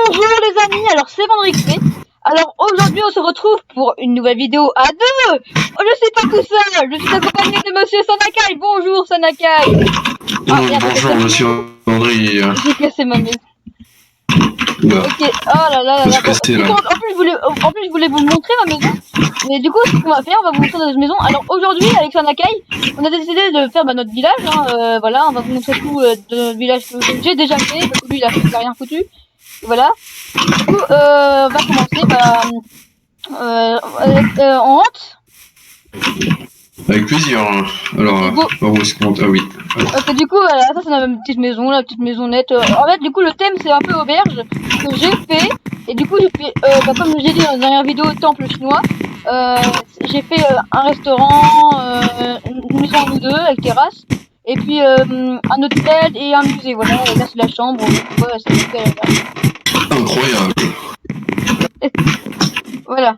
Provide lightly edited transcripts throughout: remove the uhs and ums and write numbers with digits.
Bonjour les amis, alors c'est Vendredi XP. Alors aujourd'hui on se retrouve pour une nouvelle vidéo à deux. Oh, je suis pas tout seul, je suis accompagné de monsieur Sanakai. Bonjour Sanakai. Bonjour monsieur André. J'ai cassé ma maison. Bah, Ok, oh là là là là. casser, là. En plus je voulais vous montrer ma maison. Mais du coup ce qu'on va faire, on va vous montrer notre maison. Alors aujourd'hui avec Sanakai, on a décidé de faire notre village. Hein. Voilà, on va vous montrer tout de notre village que j'ai déjà fait. Parce que lui il a rien foutu. Voilà. Du coup, on va commencer en honte. avec plaisir. Alors, où est-ce qu'on... Ah oui. Alors. Ok, du coup, voilà, ça c'est ma petite maison, la petite maisonnette. En fait, du coup, le thème c'est un peu auberge que j'ai fait. Et du coup, j'ai fait, comme j'ai dit dans la dernière vidéo, temple chinois, j'ai fait un restaurant, une maison en deux avec terrasse. Et puis un hôtel et un musée, voilà. Et là c'est la chambre. Ouais, c'est super. Incroyable. Voilà.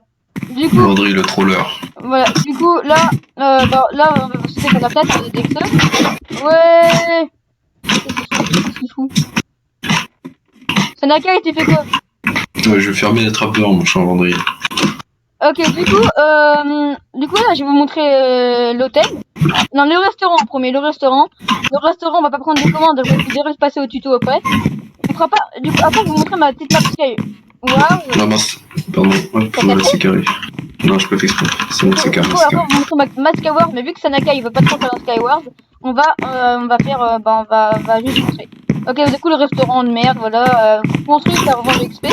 Du coup, Landry le troller. voilà. Du coup, là, là, c'était sur la place avec des Dexter. Ouais. C'est fou. Sanaka, tu fais quoi? Je vais fermer les trappes dehors, mon cher Landry. Ok, du coup, là, je vais vous montrer l'hôtel. Non, le restaurant en premier, le restaurant. Le restaurant, on va pas prendre des commandes, je vais direct passer au tuto après. On fera pas, du coup, après, je vais vous montrer ma petite map Sky. Waouh. Ah mince, pardon, hop, voilà, c'est carré. Non, je peux t'expliquer, c'est bon, c'est carré. Du coup, après, je vais vous montrer ma Skyward, mais vu que Sanaka, il veut pas trop faire un Skyward, on va faire, on va juste montrer. Ok, du coup, le restaurant de merde, voilà, construit par Vendredi XP.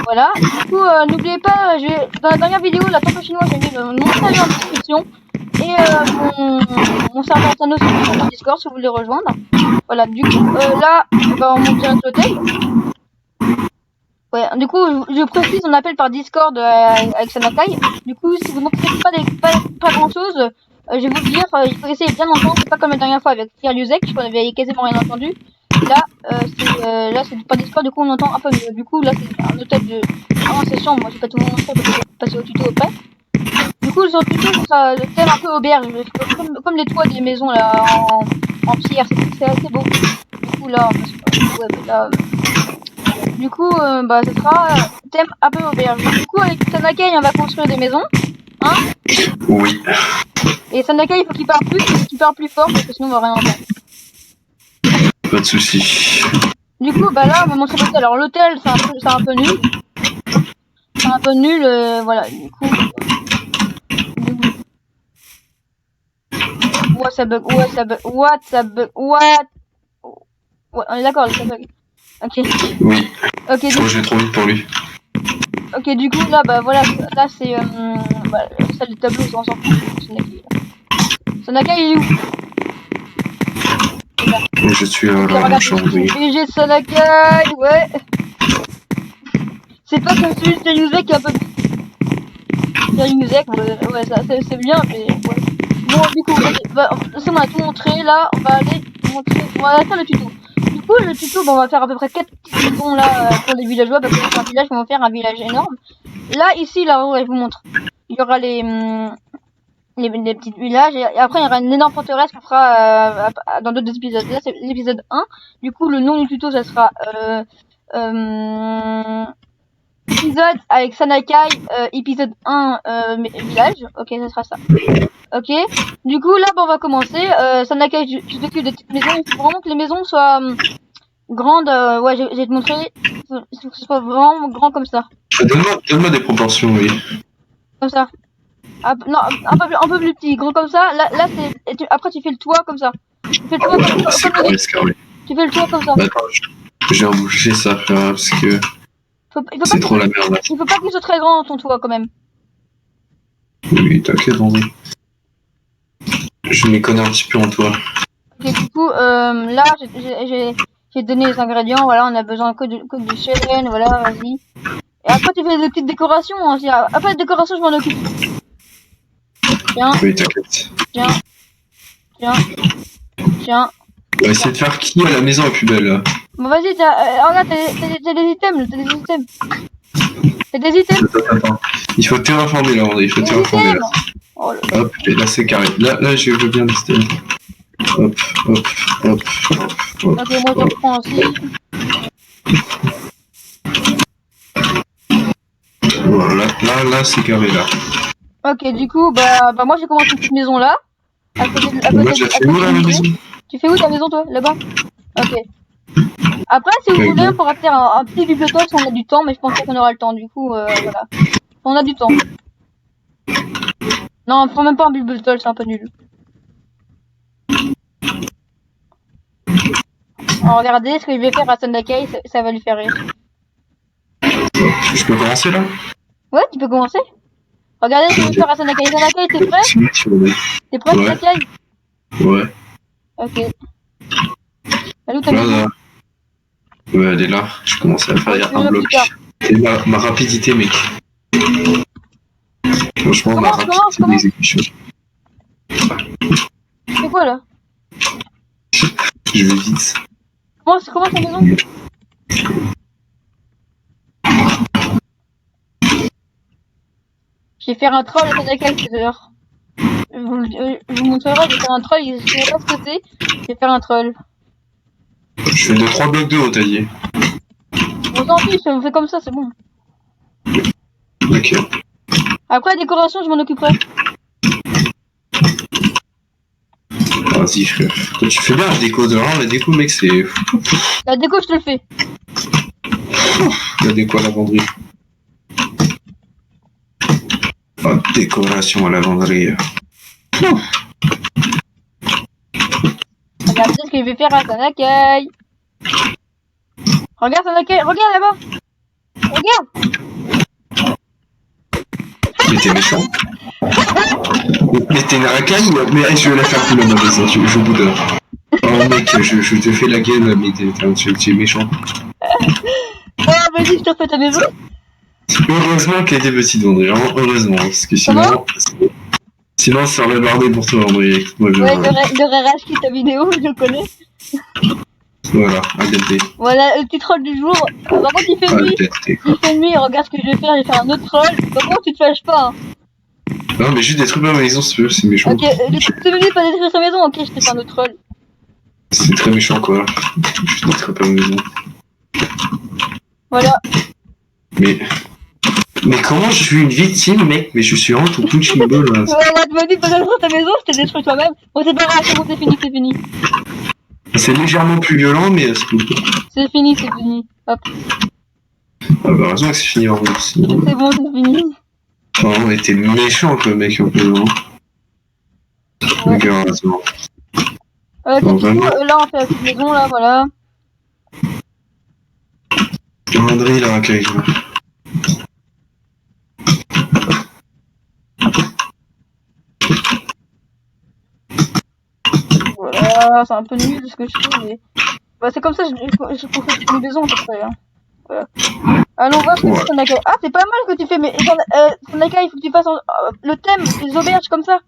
Voilà, du coup, n'oubliez pas, dans la dernière vidéo, la temple chinoise, j'ai mis mon serveur en description et mon serveur Thanos sur le Discord si vous voulez rejoindre. Voilà, du coup, là, on monte direct l'hôtel. Ouais, du coup, je précise, on appelle par Discord avec Sanakai. Du coup, si vous n'entendez pas grand chose, je vais vous le dire, il faut essayer bien d'entendre, c'est pas comme la dernière fois avec Pierre Luzek, je n'avais quasiment rien entendu. Là, c'est pas Discord, du coup, on entend un peu mieux. Du coup, là, c'est un hôtel de. Ah, c'est chambre, moi, je vais pas tout vous montrer parce que je vais passer au tuto après. Du coup, sur le tuto, ce sera le thème un peu auberge, comme les toits des maisons, là, en pierre, c'est assez beau. Du coup, là, du coup, ce sera thème un peu auberge. Du coup, avec Sanakai, on va construire des maisons. Hein? Oui. Et Sanakai, il faut qu'il parle plus fort parce que sinon, on va rien entendre. Pas de soucis. Du coup, là, on va montrer l'hôtel. Alors, l'hôtel, c'est un peu nul. C'est un peu nul, voilà. Du coup. What ça bug? Ouais, on est d'accord, ça bug. Ok. Oui. Ok, Je crois que je vais trop vite pour lui. Ok, du coup, là, voilà, là, c'est, ça, le tableau, on s'en fout. Sanakai, il est où? Je suis là, mon cher André. GG Sanakai, ouais. C'est pas comme celui de Yuzek qui est un peu. Yuzek, ouais, ça, c'est bien, mais ouais. Bon, du coup, c'est bon, on a tout montré, là, on va aller faire le tuto. Du coup, le tuto, on va faire à peu près 4 petites maisons là pour les villageois, parce que c'est un village, on va faire un village énorme. Là, ici, là, ouais, je vous montre. Il y aura les petits villages, et après, il y aura une énorme forteresse qu'on fera dans d'autres épisodes. Là, c'est l'épisode 1. Du coup, le nom du tuto, ça sera épisode avec Sanakai, épisode 1 village. Ok, ça sera ça. Ok. Du coup, là, on va commencer. Sanakai, tu t'occupes des petites maisons. Il faut vraiment que les maisons soient grandes. Ouais, je vais te montrer. Il faut que ce soit vraiment grand comme ça. Donne-moi des proportions, oui. Comme ça. Non, un peu plus petit. Grand comme ça. Là c'est. Après, tu fais le toit comme ça. Tu fais le toit comme ça. C'est carré. Tu fais le toit comme ça. Attends, je vais emboucher ça, parce que c'est trop la merde. Là. Il faut pas qu'il soit très grand ton toit quand même. Oui, t'inquiète, André. Je m'y connais un petit peu en toi. Ok, du coup, là, j'ai donné les ingrédients. Voilà, on a besoin que du chêne. Voilà, vas-y. Et après, tu fais des petites décorations. Hein, après, les décorations, je m'en occupe. Tiens. Oui, t'inquiète. Tiens. On va essayer de faire qui à la maison la plus belle là. Bon, vas-y, regarde, t'as des items, t'as des items. C'est des items. Attends. Il faut terraformer là, il faut Des terraformer là. items. Oh là là. Hop, et là c'est carré. Là je veux bien lister. Hop, hop, hop, hop, hop. Ok, moi je reprends aussi. Voilà, là c'est carré là. Ok, du coup, bah moi j'ai commencé une petite maison là. À côté de, Moi j'ai fait où là la maison? Tu fais où ta maison toi? Là-bas? Ok. Après, si vous Ouais, voulez, bon. on pourra faire un petit bibliothèque si on a du temps, mais je pense pas qu'on aura le temps. Du coup, voilà. On a du temps. Non, faut même pas un bibliothèque, c'est un peu nul. Alors, regardez ce que je vais faire à Sandakai, ça va lui faire rire. Je peux commencer là? Ouais, tu peux commencer. Regardez ce que je vais faire à Sandakai. Sandakai, t'es prêt? T'es prêt, Ouais. Sandakai? Ouais. Ok. Elle est où ta Là, maison? là. Ouais, elle est là. Je commence à faire un bloc. Plus tard. Et ma rapidité, mec. Franchement, ma Comment rapidité d'exécution. C'est quoi là? Je vais vite. Comment ta maison? Je vais faire un troll à Sandakai tout à l'heure. Je vous montrerai, je vais faire un troll, je sais pas ce que c'est. Je vais faire un troll. Je fais 2-3 blocs de haut, t'as dit. On s'en fiche, on fait comme ça, c'est bon. Ok. Après, la décoration, je m'en occuperai. Vas-y, frère. Toi, tu fais bien la déco de la déco, mec, c'est. La déco, je te le fais. La déco à la venderie. Ah, décoration à la venderie. Regardez ce que je vais faire à Sandakai. Regarde Sandakai, regarde là-bas. Regarde. Mais t'es méchant. Mais t'es une racaille, mais je vais la faire plus la mauvaise, je vous donne. Oh mec, je te fais la gueule, mais tu es méchant. Oh, vas-y, je te refais ta maison. Heureusement qu'elle était petite, André, vraiment heureusement, parce que sinon ça aurait bardé pour toi, André. Moi, Ouais, il aurait racheté ta vidéo, je le connais. Voilà, ADT. Voilà, le petit troll du jour. Par contre, il fait nuit. Il fait nuit, regarde ce que je vais faire, je vais faire un autre troll. Par contre, tu te fâches pas. Hein. Non, mais juste détruire ma maison, si tu veux, c'est méchant. Ok, tu veux pas détruire sa maison? Ok, je te fais un autre troll. C'est très méchant, quoi. Je détruis pas ma maison. Voilà. Mais comment je suis une victime, mec? Mais je suis vraiment tout punching ball, là. Voilà, tu m'as dit de pas détruire ta maison, je t'ai détruit toi-même. Bon, c'est pas grave, c'est bon, c'est fini, c'est fini. C'est légèrement plus violent, mais c'est cool. C'est fini, c'est fini. Hop. Ah bah, heureusement que c'est fini en route. C'est bon, c'est fini. Oh, mais t'es méchant, quoi, mec, un peu, non? Ouais. Ok, heureusement. Ok, Bon, du coup, là, on fait la petite maison, là, voilà. André, il a racaille, quoi. Voilà, c'est un peu nul ce que je fais, mais... Bah, c'est comme ça, je construis une maison, à peu près, hein. Voilà. Allons voir ce que Ouais. fait Sandakai. Ah, c'est pas mal ce que tu fais, mais Sandakai, il faut que tu fasses le thème, les auberges comme ça.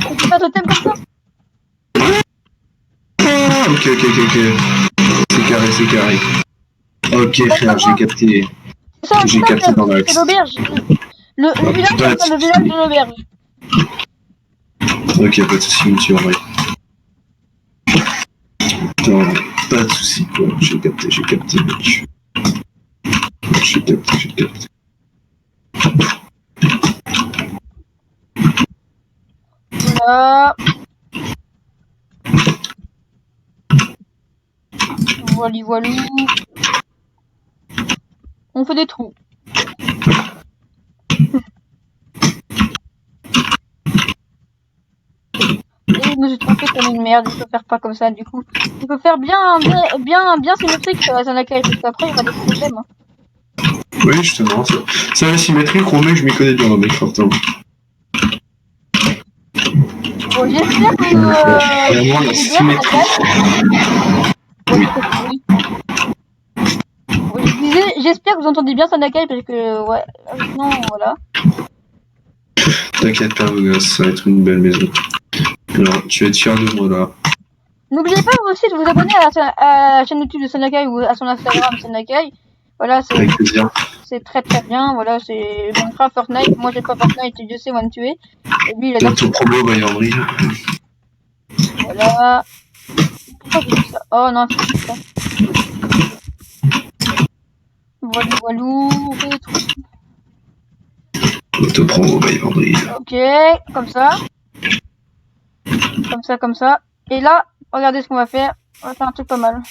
Faut que tu fasses le thème comme ça. Ah, ok. C'est carré, c'est carré. Ok, frère, j'ai capté. C'est ça, J'ai c'est ça, capté dans l'axe. c'est l'auberge. Le village, c'est ça, le village de l'auberge. Ok, pas de soucis, monsieur André. Putain, pas de soucis, quoi. J'ai capté, mec. J'ai capté. Voilà. Voilà. On fait des trous. Et je me suis trompé comme une merde, il faut faire pas comme ça du coup. Il faut faire bien symétrique sur la Sandakai, parce qu'après il y aura des problèmes. Hein. Oui, justement, ça. C'est la symétrie, Chromé, je m'y connais bien dans Minecraft. Hein. Bon, j'espère que Vraiment, la symétrie. Oui. Je disais, j'espère que vous entendez bien Sandakai parce que ouais, non, voilà. T'inquiète pas, mon gosse, ça va être une belle maison. Alors, tu vas être fier de moi là. N'oubliez pas aussi de vous abonner à la chaîne YouTube de Sandakai ou à son Instagram Sandakai. Voilà, Avec plaisir. c'est très très bien. Voilà, c'est Minecraft, Fortnite. Moi j'ai pas Fortnite, Dieu sait, va me tuer. Et lui il a Ton promo, bah, André. Voilà. Pourquoi j'ai fait ça? Oh non, c'est ça. Voilà, voilou, rétro. Auto-promo, bah, André. Ok, comme ça. Comme ça. Et là, regardez ce qu'on va faire. On va faire un truc pas mal.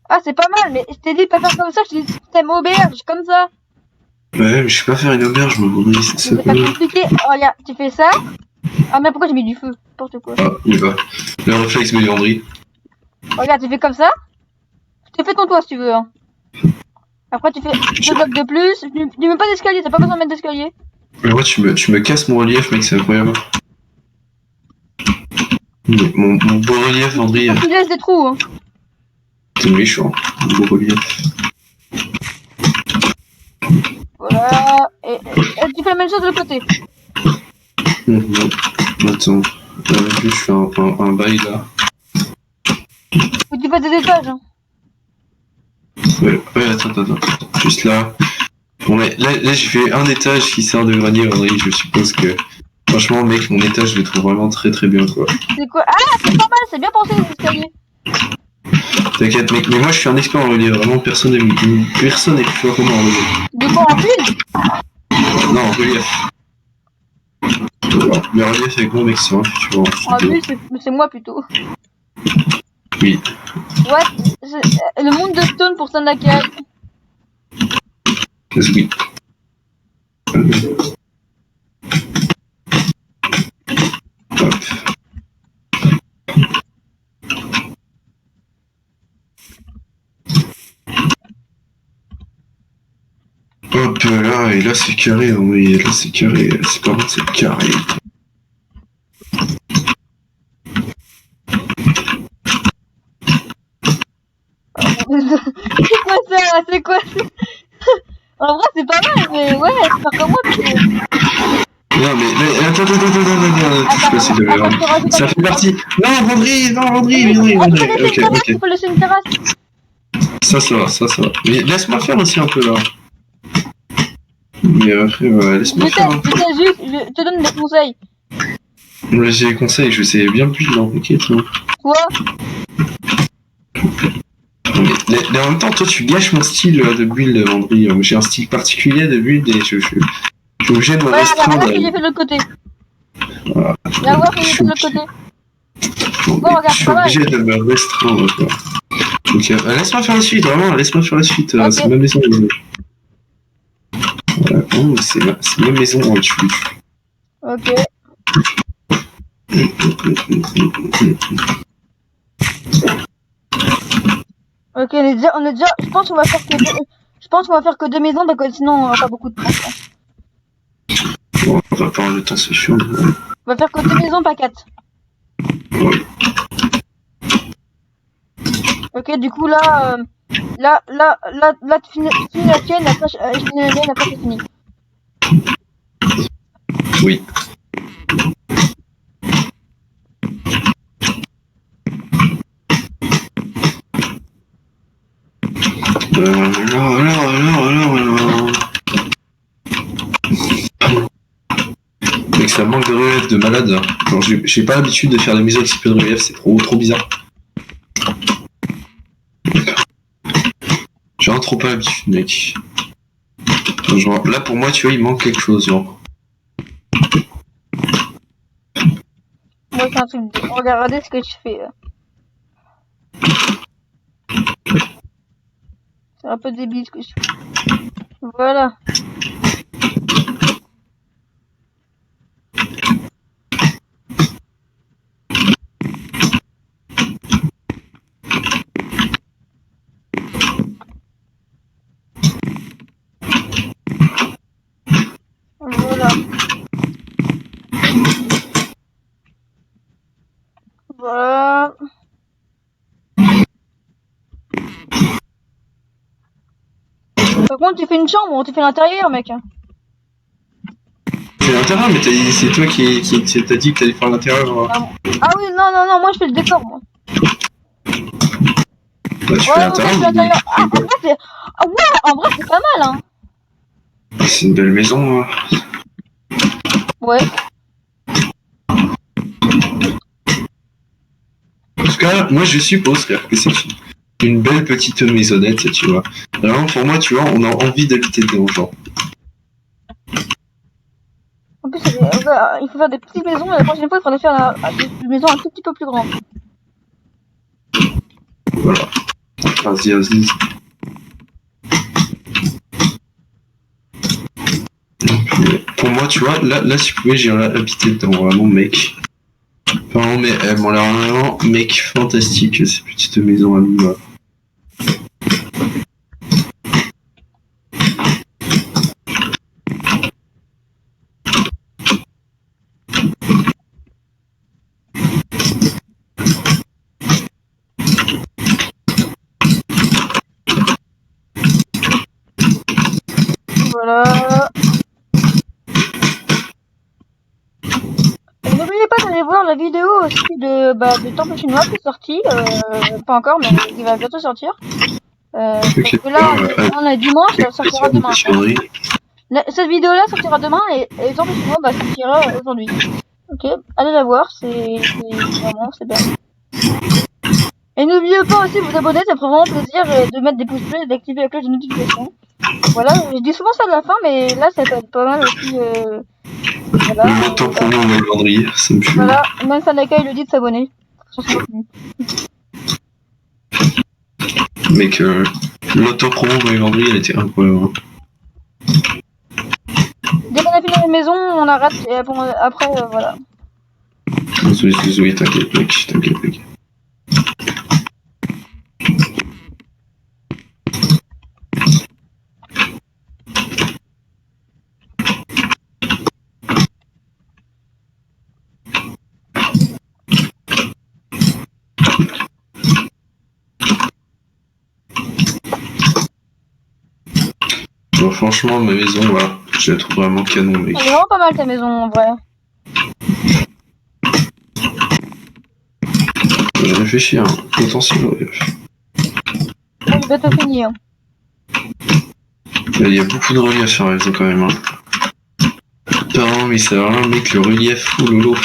Ah, c'est pas mal, mais je t'ai dit de pas faire comme ça, je t'ai dit système auberge, comme ça. Ouais, mais je sais pas faire une auberge, moi, André. C'est pas compliqué. Oh, regarde, tu fais ça. Ah, mais pourquoi j'ai mis du feu? N'importe quoi. Ah, il va. Le réflexe, mais André. Regarde, tu fais comme ça. Tu fais ton toit si tu veux. Hein. Après, tu fais 2 blocs de plus. Tu mets pas d'escalier, t'as pas besoin de mettre d'escalier. Mais moi, tu me casses mon relief, mec, c'est incroyable. Mon beau relief, André. Tu laisses des trous. Hein. T'es méchant. Mon beau relief. Voilà. Et tu fais la même chose de l'autre côté. Attends. Je fais un bail là. Ou tu fais des étages. Hein. Ouais, attends. Juste là. Bon, mais là j'ai fait un étage qui sert de grenier, André. Je suppose que. Franchement, mec, mon étage, je le trouve vraiment très très bien, quoi. C'est quoi? Ah, c'est pas mal, c'est bien pensé les escaliers. T'inquiète, mec, mais moi je suis un expert en relief. Vraiment, personne n'est plus fort que moi en relief. De quoi en bulle? Non, en relief. Le relief avec moi, mec, c'est un futur. En bulle, c'est moi plutôt. Oui. Ouais, le monde de Stone pour Sandakai. Oui. Hop. Hop là, et là c'est carré, oui, là c'est carré, c'est pas bon, c'est carré. C'est quoi ça? C'est quoi ça? En vrai, c'est pas mal, mais ouais, c'est pas comme moi plutôt. Non mais attends, touche pas s'il te plaît. Ça fait partie. Non, Vendry, ok. Tu peux laisser une terrasse. Ça va. Mais laisse-moi faire aussi un peu là. Mais après, laisse-moi faire. Je te donne des conseils. Moi j'ai des conseils, je sais bien plus là, ok, toi. Quoi? Mais en même temps, toi tu gâches mon style de build, Vendry. J'ai un style particulier de build et je suis obligé de me restreindre. Regarde, j'ai fait de l'autre côté. Voilà. Viens voir ce que j'ai fait de l'autre côté. Bon, regarde, je suis obligé de me restreindre, quoi. Donc, laisse-moi faire la suite, vraiment, laisse-moi faire la suite. Okay. C'est ma maison. Voilà, c'est ma maison en dessus. Ok. Ok, on est déjà. Je pense qu'on va faire que deux maisons, parce que sinon on aura pas beaucoup de temps. Bon, on va pas le temps, c'est chiant. On va faire que 2 maisons, pas 4. Ouais. Ok, du coup là, tu finis la tienne, après je finis la mienne, après c'est fini. Oui. Alors. Mec, ça manque de relief de malade. Genre, j'ai pas l'habitude de faire des maisons avec si peu de relief, c'est trop bizarre. J'ai vraiment trop pas l'habitude, mec. Genre, là pour moi, tu vois, il manque quelque chose, genre. Moi c'est un truc de... Regardez ce que je fais. C'est un peu débile ce que je fais. Voilà. Voilà. Voilà. Par contre, tu fais une chambre, tu fais l'intérieur, mec. C'est l'intérieur, mais c'est toi qui t'as dit que t'allais faire l'intérieur. Ah oui, non, moi je fais le décor, moi. Bah, tu fais Ouais, l'intérieur. je suis à l'intérieur. Ah, en vrai, c'est pas mal, hein. C'est une belle maison. Ouais. En tout cas, moi je suppose frère, que c'est une belle petite maisonnette, tu vois. Vraiment, pour moi, tu vois, on a envie d'habiter dedans, genre. En plus, il faut faire des petites maisons et la prochaine fois, il faudra faire des maisons un tout petit peu plus grandes. Voilà. Vas-y, vas-y. Pour moi, tu vois, là, si je pouvais, j'irais habiter dedans, vraiment, mec. Vraiment, mais elles m'ont l'air vraiment, mec, fantastique, ces petites maisons à nous. Voilà. Et n'oubliez pas d'aller voir la vidéo aussi de Temple Chinois qui est sortie, pas encore, mais qui va bientôt sortir. Parce que là, on est dimanche, ça sortira demain. Cette vidéo-là sortira demain et Temple Chinois sortira aujourd'hui. Ok, allez la voir, c'est bien. Et n'oubliez pas aussi de vous abonner, ça ferait vraiment plaisir de mettre des pouces bleus et d'activer la cloche de notification. Voilà, je dis souvent ça à la fin, mais là ça peut être pas mal aussi. Voilà. L'auto-promo dans le vendredi, ça me fait. Voilà, même Sanaka il le dit de s'abonner. Mec, l'auto-promo dans les vendredis, elle était incroyable. Dès qu'on a fini la maison, on arrête et après voilà. Oui, t'inquiète, mec, t'inquiète. Bon, franchement, ma maison, voilà, je la trouve vraiment canon, mec. Elle est vraiment pas mal ta maison en vrai. Je réfléchis, hein. Potentiel. Je vais bientôt finir. Il y a beaucoup de relief sur la maison quand même. Hein. Putain, mais c'est vraiment, mec, le relief fou, lolo.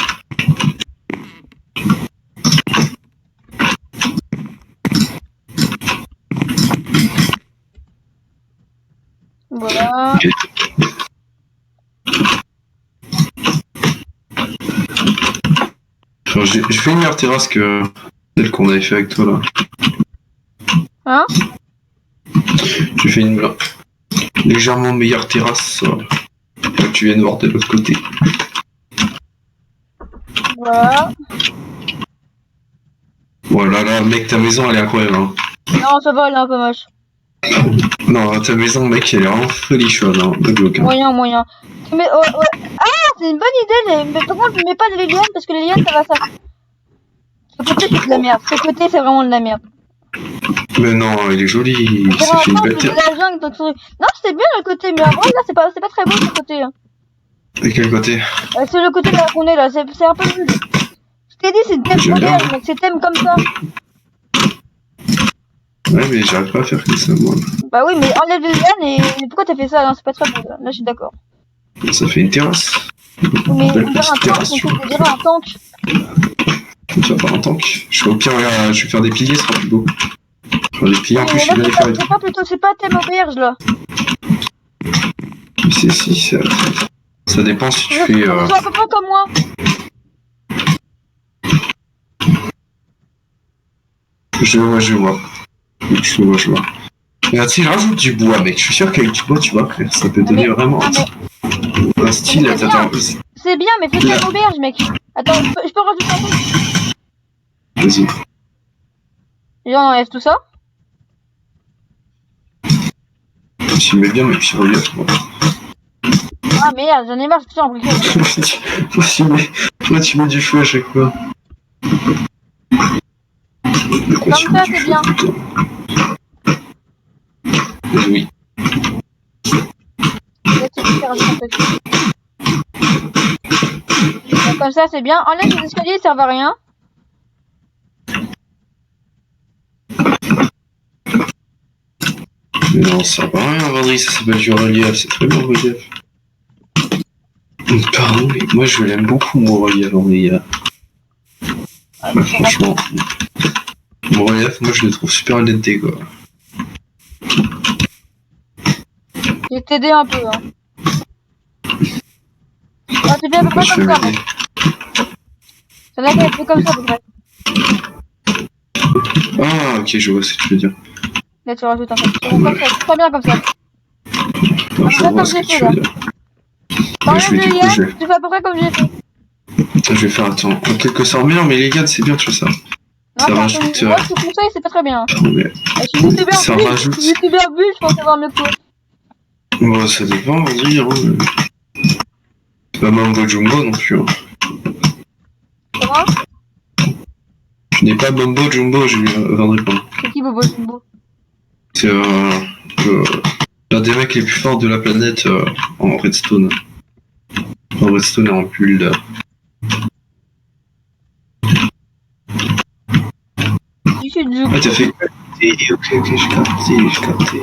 Voilà. Okay. Enfin, je fais une meilleure terrasse que celle qu'on avait fait avec toi là. Hein? Je fais une légèrement meilleure terrasse que tu viens de voir de l'autre côté. Voilà. Voilà, là, mec, ta maison elle est incroyable. Hein. Non, ça va, elle est un peu moche. Non, ta maison, mec, elle est vraiment folichonne. Hein. Moyen. Mais, ouais. Ah, c'est une bonne idée, mais par contre, je mets pas de lianes parce que les lianes ça va ça. Ce côté, c'est de la merde. Ce côté, c'est vraiment de la merde. Mais non, il est joli. Ça fait une belle terre. Non, c'est bien le côté, mais avant, là, c'est pas très beau ce côté. Hein. De quel côté? C'est le côté là qu'on est là, c'est un peu nul. Je t'ai dit, c'est une thème moderne, mec, c'est thème comme ça. Ouais, mais j'arrive pas à faire que ça, moi. Bah oui, mais enlève les lianes et pourquoi t'as fait ça? Non, c'est pas très beau, là, je suis d'accord. Ça fait une terrasse. Mais on dirait un tank, on dirait un tank. Tu vas faire un tank. Je vais au pire, regarde, je vais faire des piliers, ce sera plus beau. Enfin, des piliers en plus, je suis bien les faire et tout. C'est pas thème auberge là. Si, ça dépend si tu fais. C'est à peu près comme moi. Je vois. Regarde, si je rajoute du bois, mec, je suis sûr qu'avec du bois, tu vois, ça peut donner vraiment un style. C'est bien, mais fais thème auberge, mec. Attends, je peux rajouter un truc? Vas-y. Et on enlève tout ça. Tu mets bien mes petits reliefs, moi. Ah merde, j'en ai marre, je suis en briquet. Toi, tu mets du feu à chaque fois. Comme ça, c'est bien. Oui. Comme ça, c'est bien. Enlève les escaliers, ils servent à rien. Mais non, ça sert pas rien, Vendry, ça s'appelle du relief, c'est très bon relief. Pardon, mais moi je l'aime beaucoup, mon relief, Vendry. Franchement, mon relief, moi je le trouve super denté, quoi. Je vais t'aider un peu, hein. Ah, tu fais à peu près Je comme vais ça, m'aider. c'est là qu'elle fait comme ça, à peu près. Ah, ok, je vois ce que tu veux dire. Là, tu rajoutes un peu. C'est bon, comme ça, c'est très bien comme ça. Non, je Comme vois j'ai ce que fait, tu là. veux dire. Par Ouais, je vais exemple, du coup, Juliette, tu fais à peu près comme j'ai fait. je vais faire, attends, en quelque sorte meilleur, mais les gars, c'est bien, tu fais ça. Non, Ça par rajoute, contre, moi, je te conseille, c'est pas très bien. mais Je suis youtubeur ça bulle, rajoute. je suis youtubeur bulle, je pense avoir mieux que toi. Bon, ça dépend, on va dire. Hein. C'est pas Mambo Jumbo non plus. Hein. Comment? Je n'ai pas Mambo Jumbo, je lui vendrai pas. C'est qui Bobo Jumbo? C'est l'un des mecs les plus forts de la planète en redstone. En redstone et en build. Je suis du Ah, t'as fait. Ok, j'ai capté.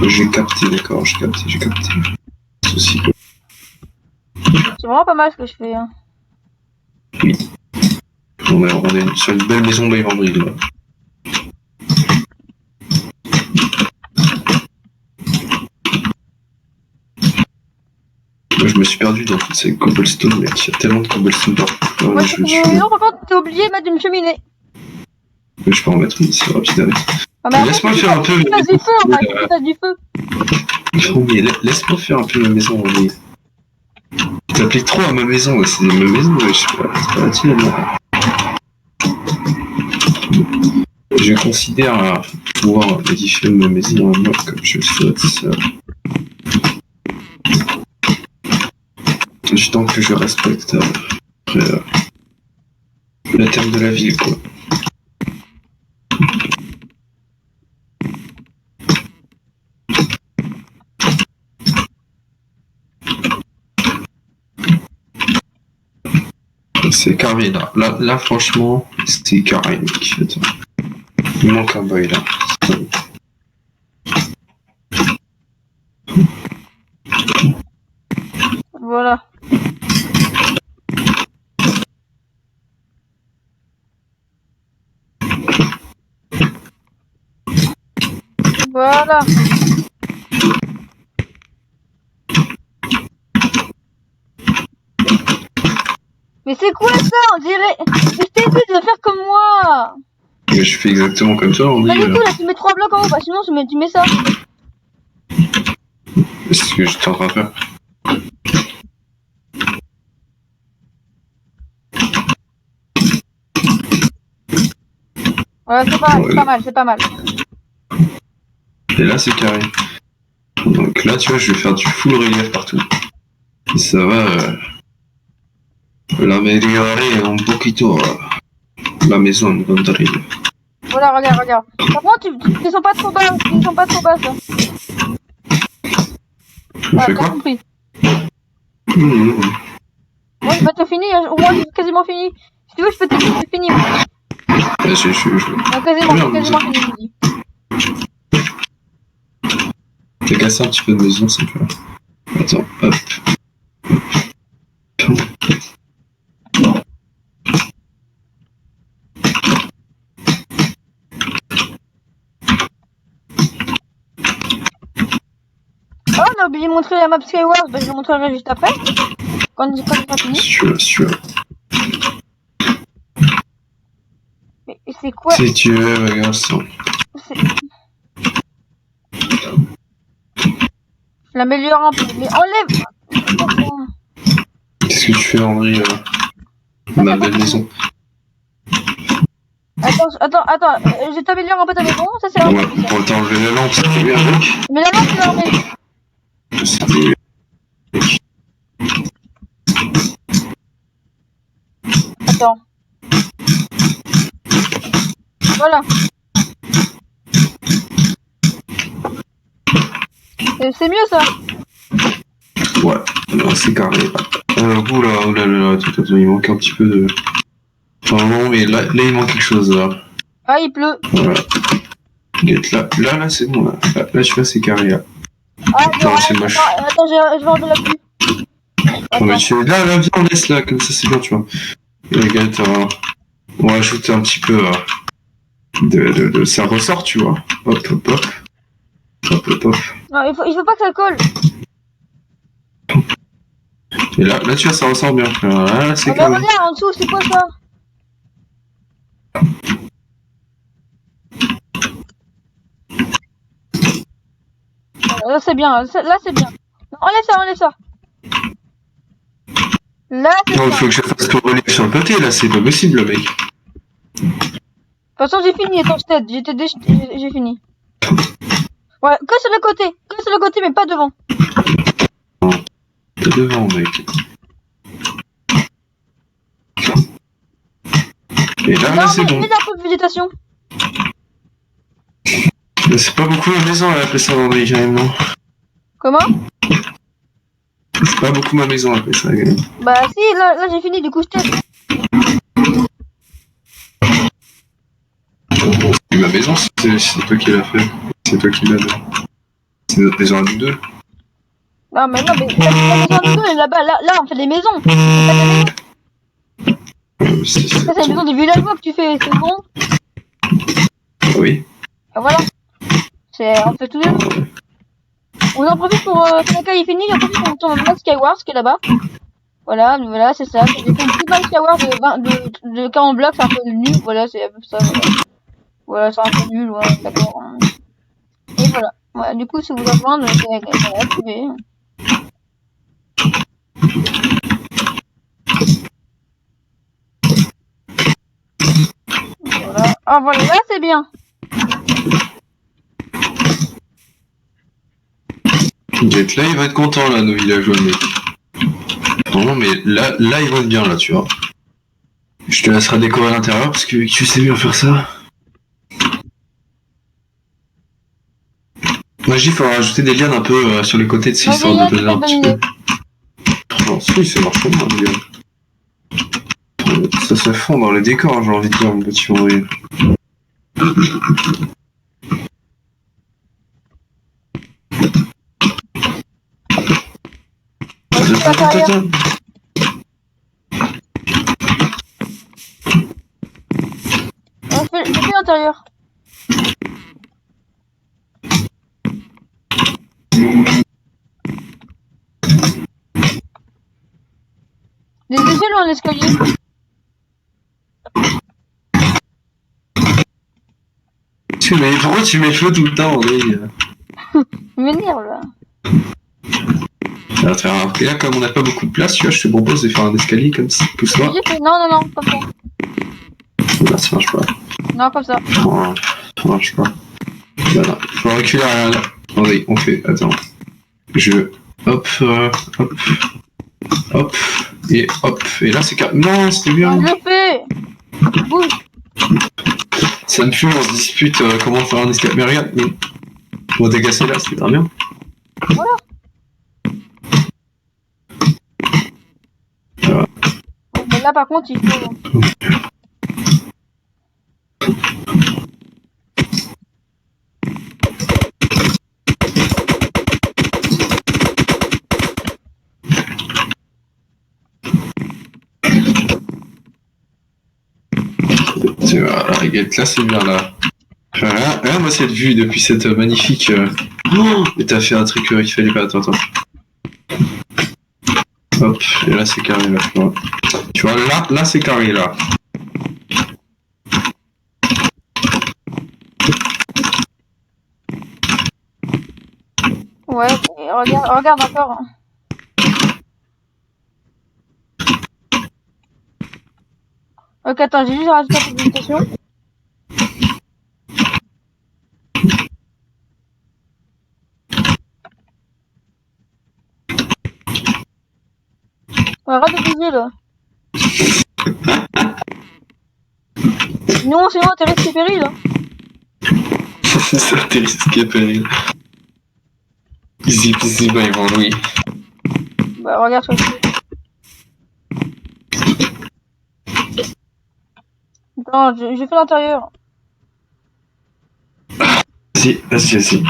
J'ai capté, d'accord, j'ai capté. Ceci. C'est vraiment pas mal ce que je fais, hein. On est sur une belle maison by Vendry, là. Moi, je me suis perdu dans toutes ces cobblestone, mec. Il y a tellement de cobblestone partout. Moi, non, par contre, t'es obligé de mettre une cheminée. Je peux en mettre une, c'est rapide avec. Ah, mais après, Laisse-moi tu faire un peu. fasses du feu, en fait, tu fasses du feu. Non, mais laisse-moi faire un peu ma maison. Mais... T'appliques trop à ma maison, c'est ma maison, je sais pas, c'est pas la tienne. Là. Je considère pouvoir modifier ma maison en mode comme je le souhaite. Ça. Du temps que je respecte après, le thème de la ville, quoi. C'est carré là. Là franchement, c'est carré mec. Attends. Il manque un boy là. Voilà. Voilà. Mais c'est quoi ça? On dirait... Mais je t'ai dit de faire comme moi. Mais je fais exactement comme ça, on Pas dit. du tout, là, tu mets 3 blocs en haut, bah sinon tu mets ça. C'est ce que j'étais en train de faire. Ouais, c'est pas mal. Et là c'est carré. Donc là tu vois, je vais faire du full relief partout. Et ça va l'améliorer un poquito la maison de Vendry. Voilà, regarde. Par contre, tu descends pas trop bas, ça. On fait T'as quoi? compris. Moi, j'ai pas tout fini, hein. Au moins, j'ai quasiment fini. Si tu veux, je peux te dire que c'est fini. Non, quasiment fini, je dis. T'as cassé un petit peu de maison, c'est clair. Attends, hop. Oh, on a oublié de montrer la map Skyward, bah, je le montrerai juste après. Quand il sera fini. Si tu veux. Mais c'est quoi? Si tu veux, regarde ça. Je l'améliore un peu, mais enlève. Qu'est-ce que tu fais, Henri ma belle maison. Attends, je t'améliore un peu ta maison, ça c'est un Ouais, pour t'enlever la lampe, c'était bien, mec. Mais la lampe, tu l'as enlevée. C'était... Attends. Voilà. C'est mieux ça. Ouais, non, c'est carré. Oula, attends, il manque un petit peu de... Enfin non, mais là il manque quelque chose, là. Ah, il pleut. Voilà. Là, c'est bon, là, tu vois, c'est carré, là. Ah, Non, c'est moche. attends, je vais enlever la pluie. Non, mais là, viens, on laisse là, comme ça, c'est bien, tu vois. Et regarde, on va ajouter un petit peu ça ressort, tu vois. Hop, hop, hop. Hop, hop, hop. Non, il faut pas que ça colle. Et là, tu vois, ça ressort bien. Là, c'est Mais carré. regarde, en dessous, c'est quoi ça? Là, c'est bien. Là, c'est bien. Non, enlève ça. Là, c'est Non, il bien. faut que je fasse tout relief sur le côté, là, c'est pas possible, mec. De toute façon, j'ai fini, Torstead. J'ai fini. Ouais, que sur le côté. Que sur le côté, mais pas devant. T'es devant, mec. Et là, c'est bon. Mets un peu de végétation. Mais c'est pas beaucoup la maison, elle a appelé ça vendredi, quand même, non? Comment? C'est pas beaucoup ma maison, elle a appelé ça, quand même. Bah si, là j'ai fini, du coup je t'aide. Et ma maison, c'est toi qui l'as fait. C'est toi qui l'as fait. C'est notre maison à nous deux. Non mais la maison de deux, elle est là-bas, là on fait des maisons. C'est pas des maisons. Ça c'est la maison des villageois que tu fais, c'est bon? Oui. Ah, voilà. On fait tous les jours. On en profite pour, quand la caille est finie, j'en profite pour monter en mode Skywars qui est là-bas. Voilà, c'est ça. J'ai fait une petite map Skywars de 40 blocs, c'est un peu nul, voilà, c'est un peu ça. Voilà, c'est un peu nul, ouais, d'accord. Et voilà. Voilà, du coup si vous rejoindre, c'est activé. Voilà. Ah voilà, là c'est bien. Là, il va être content, là, nos villageois, mec. Non, mais là, ils vont être bien, là, tu vois. Je te laisserai décorer l'intérieur, parce que tu sais bien faire ça. Magie, il faudra rajouter des lianes un peu sur les côtés de ces sortes de donner un petit peu. Non, si, ça marche pas mal, les gars. Ça se fond dans les décors, j'ai envie de dire, mon petit André. Attends. Je fais l'intérieur. Des échelles ou un escalier? Mais pourquoi tu mets le feu tout le temps, André? Il m'énerve là. Là, comme on n'a pas beaucoup de place, tu vois, je te propose de faire un escalier comme ça. Pousse-toi. Non, comme ça. Là, ça marche pas. Non, comme ça. Non, ça marche pas. Voilà. Faut reculer à là. Attendez, on fait. Attends. Hop, hop. Hop. Et hop. Et là, c'est carré. Non, c'était bien. Je fais. Bouge. Ça me fume, on se dispute comment faire un escalier. Mais regarde, on va dégasser là, c'est très bien. Voilà. Mais là, par contre, il faut. Voilà, regarde, là, c'est bien là. Regarde, moi, cette vue depuis cette magnifique. Oh, et t'as fait un truc qu'il fallait pas. Attends. Hop, et là, c'est carré là, tu vois. Tu vois, là, c'est carré là. Ouais, et regarde encore. Ok, attends, j'ai juste rajouté un peu de végétation. Ouais, arrête de bouger là. Sinon, t'es risqué péril là. C'est ça, t'es risqué péril. Easy peasy, bah, ils vont louer. Bah, regarde ce que je fais. Attends, je fais l'intérieur. Vas-y, vas-y, vas-y.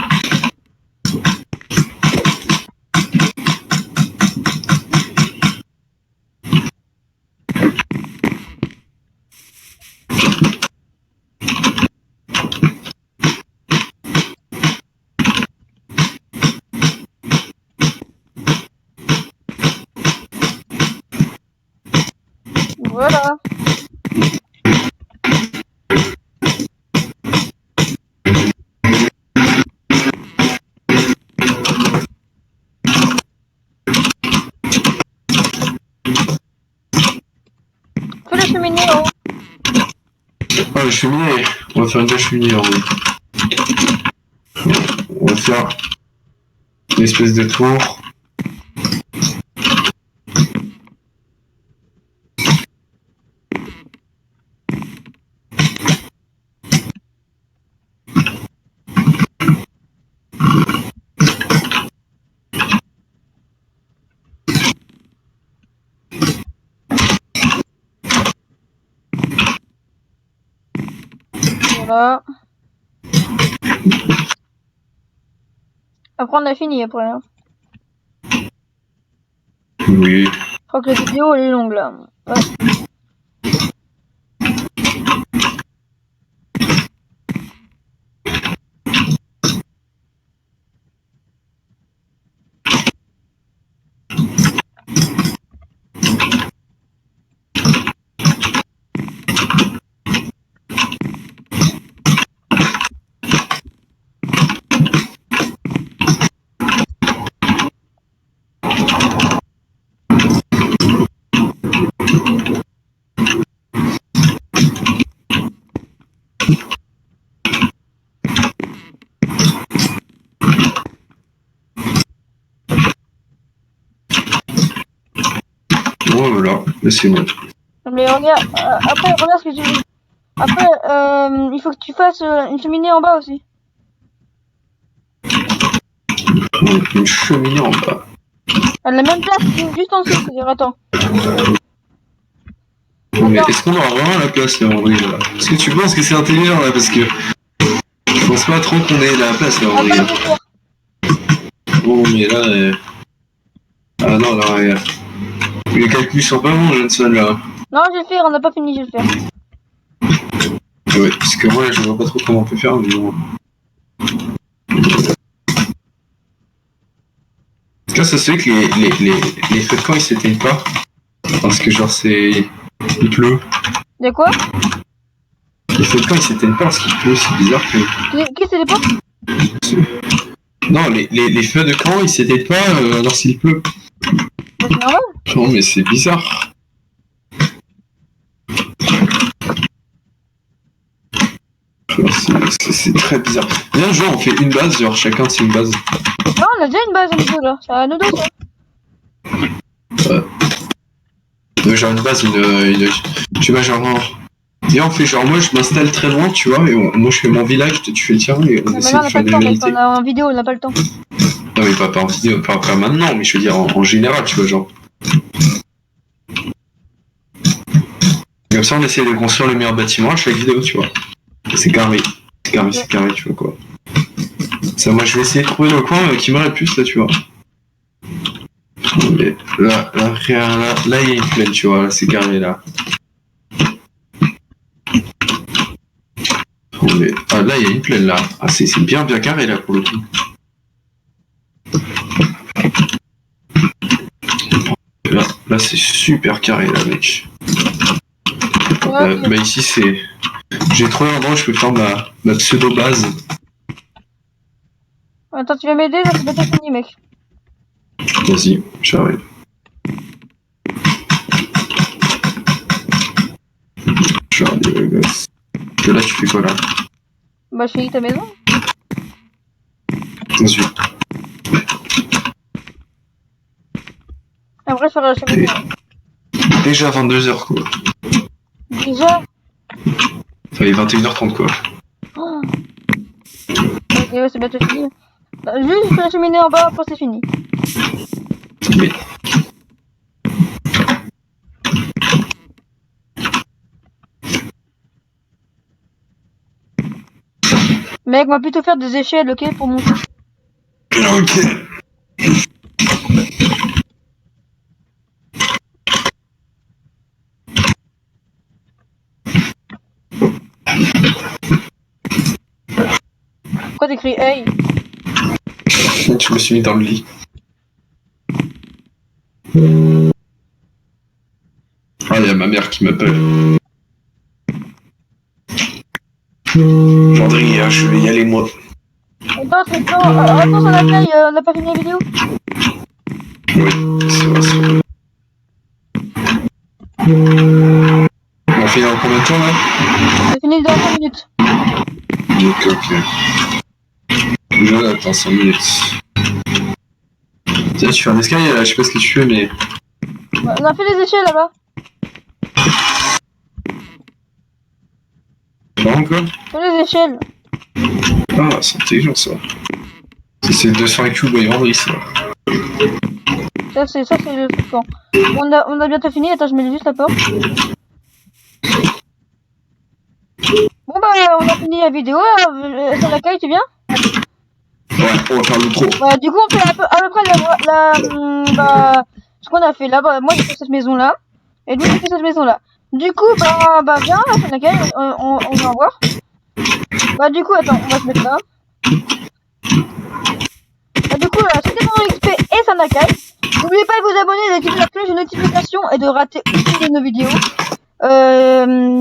Voilà. Fais la cheminée en haut. Ah, la cheminée. On va faire une cheminée en haut. On va faire une espèce de tour. Voilà. Après, on a fini après. Hein. Oui. Je crois que la vidéo elle est longue là. Ouais. Voilà, là c'est bon. Mais regarde, après, regarde ce que j'ai. Après, il faut que tu fasses une cheminée en bas aussi. Une cheminée en bas. À la même place, juste en dessous. C'est-à-dire, attends. Mais est-ce qu'on aura vraiment la place là en vrai là? Est-ce que tu penses que c'est intelligent là? Parce que je pense pas trop qu'on ait la place là en vrai. Attends, je vais faire. Bon, mais là. Ah non, là, regarde. Les calculs sont pas bons, Johnson là. Non, je vais le faire, on n'a pas fini, je vais le faire. Ouais, parce que moi je vois pas trop comment on peut faire, mais bon. En tout cas, ça se fait que les feux de camp ils s'éteignent pas. Parce que genre c'est. Il pleut. De quoi? Les feux de camp ils s'éteignent pas parce qu'il pleut, c'est bizarre que. Qu'est-ce que c'est les potes? Non, les feux de camp ils s'éteignent pas lorsqu'il pleut. C'est normal. Non, mais c'est bizarre. C'est très bizarre. Viens, genre, on fait une base, genre chacun c'est une base. Non, on a déjà une base à nous deux là. C'est à nous deux ça. Genre une base, tu vois, genre. Viens, on fait genre, moi je m'installe très loin, tu vois, et moi je fais mon village, toi, tu fais le tien, et on Mais essaie là, on de n'a pas faire le des temps, mec. vérités. On a en vidéo, on n'a pas le temps. Non, mais pas en vidéo, pas maintenant, mais je veux dire en général, tu vois, genre. Comme ça, on essaie de construire le meilleur bâtiment à chaque vidéo, tu vois. C'est carré. C'est carré, c'est carré, tu vois quoi. Ça, moi, je vais essayer de trouver le coin qui m'aurait le plus, là, tu vois. Mais là, il y a une plaine, tu vois, là, c'est carré, là. Mais, ah, là, il y a une plaine, là. Ah, c'est bien carré, là, pour le coup. Là c'est super carré, là, mec. Ouais, Bah, ici, c'est... J'ai trouvé un endroit où je peux faire ma pseudo-base. Attends, tu vas m'aider, là, c'est pas fini, mec. Vas-y, j'arrive. J'arrive, les gosses. Et là, tu fais quoi, là? Bah, je finis ta maison. Vas-y. Après, je ferai la cheminée. Déjà 22h, quoi. Déjà? Enfin, il est 21h30, quoi. Oh. Ok, ouais, c'est bientôt fini. Juste, je fais la cheminée en bas, après c'est fini. Mais... Mec, on va plutôt faire des échelles, ok, pour monter. Ok. Pourquoi t'écris hey? Je me suis mis dans le lit. Ah, il y a ma mère qui m'appelle. Landry, je vais y aller moi. Attends, ça l'accueille, on n'a pas fini la vidéo? Oui, c'est vrai, c'est vrai. On fait en combien de temps là? C'est fini dans 5 minutes. Ok. Là, attends 5 minutes. Tiens, tu fais un escalier là, je sais pas ce que tu fais, mais. On a fait les échelles là-bas. Non, quoi? Fais les échelles. Ah, c'est intelligent ça. C'est 200 cubes et Landry ça. Ça c'est le truc quand. On a bientôt fini, attends, je mets juste la porte. Bon bah on a fini la vidéo, ça l'accueille, tu viens? Ouais, on va faire le pro. Voilà, du coup on fait à peu près bah, ce qu'on a fait là, bah, moi j'ai fait cette maison là, et lui j'ai fait cette maison là. Du coup bah viens, ça l'accueille, on va voir. Bah du coup attends, on va se mettre là. Bah du coup là, c'était mon XP et ça l'accueille. N'oubliez pas de vous abonner, d'activer la cloche de notification et de rater aucune de nos vidéos.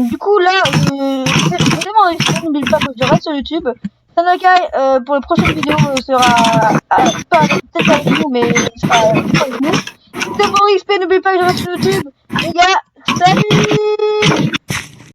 Du coup là, c'était mon XP, n'oubliez pas que je reste sur YouTube. Sanakai pour la prochaine vidéo sera peut-être avec nous, mais il sera avec nous. C'était mon XP, n'oubliez pas que je reste sur YouTube. Les gars, salut!